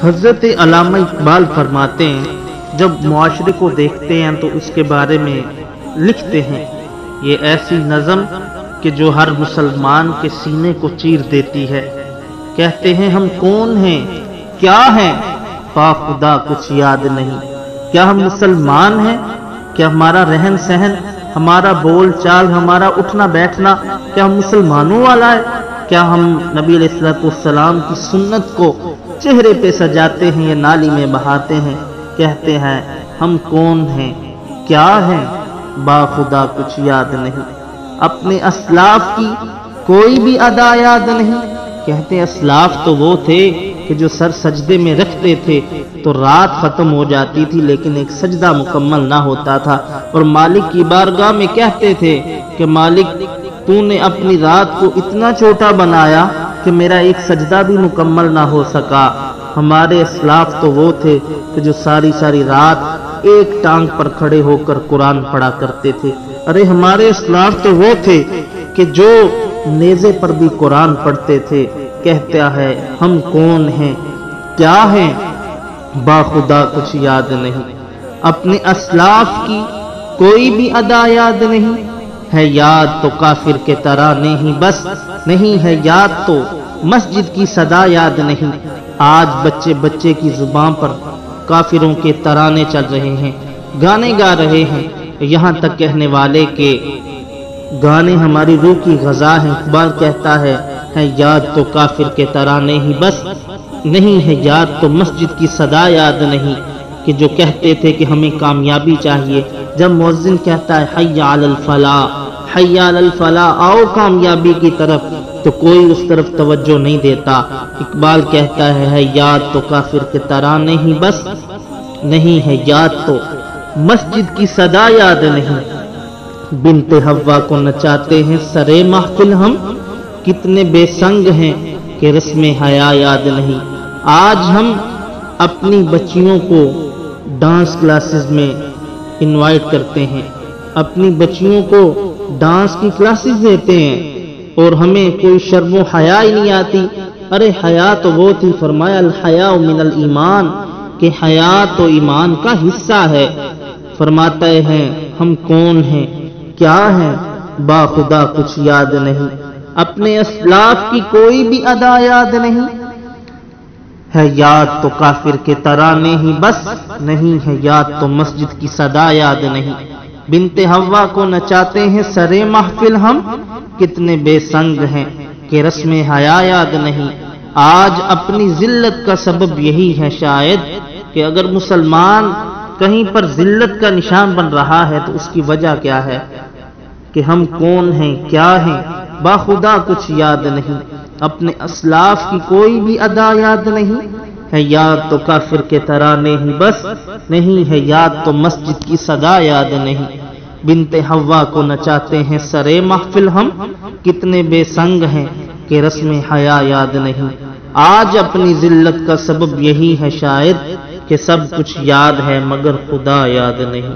حضرت علامہ اقبال فرماتے ہیں، جب معاشرے کو دیکھتے ہیں تو اس کے بارے میں لکھتے ہیں، یہ ایسی نظم کہ جو ہر مسلمان کے سینے کو چیر دیتی ہے۔ کہتے ہیں ہم کون ہیں، کیا ہیں، پا خدا کچھ یاد نہیں۔ کیا ہم مسلمان ہیں؟ کیا ہمارا رہن سہن، ہمارا بول چال، ہمارا اٹھنا بیٹھنا کیا ہم مسلمانوں والا ہے؟ کیا ہم نبی علیہ الصلوۃ والسلام کی سنت کو چہرے پہ سجاتے ہیں یا نالی میں بہاتے ہیں؟ کہتے ہیں ہم کون ہیں، کیا ہیں، با خدا کچھ یاد نہیں۔ اپنے اسلاف کی کوئی بھی ادا یاد نہیں۔ کہتے ہیں اسلاف تو وہ تھے کہ جو سر سجدے میں رکھتے تھے تو رات ختم ہو جاتی تھی لیکن ایک سجدہ مکمل نہ ہوتا تھا، اور مالک کی بارگاہ میں کہتے تھے کہ مالک تو نے اپنی رات کو اتنا چھوٹا بنایا کہ میرا ایک سجدہ بھی مکمل نہ ہو سکا۔ ہمارے اسلاف تو وہ تھے کہ جو ساری ساری رات ایک ٹانگ پر کھڑے ہو کر قرآن پڑھا کرتے تھے۔ ارے ہمارے اسلاف تو وہ تھے کہ جو نیزے پر بھی قرآن پڑھتے تھے۔ کہتا ہے ہم کون ہیں، کیا ہیں، با خدا کچھ یاد نہیں۔ اپنے اسلاف کی کوئی بھی ادا یاد نہیں ہے، یاد تو کافر کے ترانے ہی بس نہیں ہے، یاد تو مسجد کی صدا یاد نہیں۔ آج بچے بچے کی زبان پر کافروں کے ترانے چل رہے ہیں، گانے گا رہے ہیں، یہاں تک کہنے والے کہ گانے ہماری روح کی غذا ہیں۔ اقبال کہتا ہے یاد تو کافر کے ترانے ہی بس نہیں ہے، یاد تو مسجد کی صدا یاد نہیں، کہ جو کہتے تھے کہ ہمیں کامیابی چاہیے، جب مؤذن کہتا ہے حی علی الفلاح، حی علی الفلاح، آؤ کامیابی کی طرف، تو کوئی اس طرف توجہ نہیں دیتا۔ اقبال کہتا ہے یاد تو کافر کے ترانے ہی بس نہیں ہے، یاد تو مسجد کی صدا یاد نہیں۔ بنت حوا کو نچاتے ہیں سرے محفل ہم، کتنے بے سنگ ہیں کہ رسم حیا یاد نہیں۔ آج ہم اپنی بچیوں کو ڈانس کلاسز میں انوائٹ کرتے ہیں، اپنی بچیوں کو ڈانس کی کلاسز دیتے ہیں، اور ہمیں کوئی شرم و حیا ہی نہیں آتی۔ ارے حیا تو وہ تھی، فرمایا الحیاء من الایمان، کہ حیا تو ایمان کا حصہ ہے۔ فرماتے ہیں ہم کون ہیں، کیا ہیں، با خدا کچھ یاد نہیں۔ اپنے اسلاف کی کوئی بھی ادا یاد نہیں ہے، یاد تو کافر کے ترانے ہی بس نہیں ہے، یاد تو مسجد کی صدا یاد نہیں۔ بنت حوا کو نچاتے ہیں سرے محفل ہم، کتنے بے سنگ ہیں کہ رسم حیا یاد نہیں۔ آج اپنی ذلت کا سبب یہی ہے شاید کہ اگر مسلمان کہیں پر ذلت کا نشان بن رہا ہے تو اس کی وجہ کیا ہے کہ ہم کون ہیں، کیا ہیں، با خدا کچھ یاد نہیں۔ اپنے اسلاف کی کوئی بھی ادا یاد نہیں ہے، یاد تو کافر کے ترانے ہی بس نہیں ہے، یاد تو مسجد کی صدا یاد نہیں۔ بنت حوا کو نچاتے ہیں سرے محفل ہم، کتنے بے سنگ ہیں کہ رسم حیا یاد نہیں۔ آج اپنی ذلت کا سبب یہی ہے شاید کہ سب کچھ یاد ہے مگر خدا یاد نہیں۔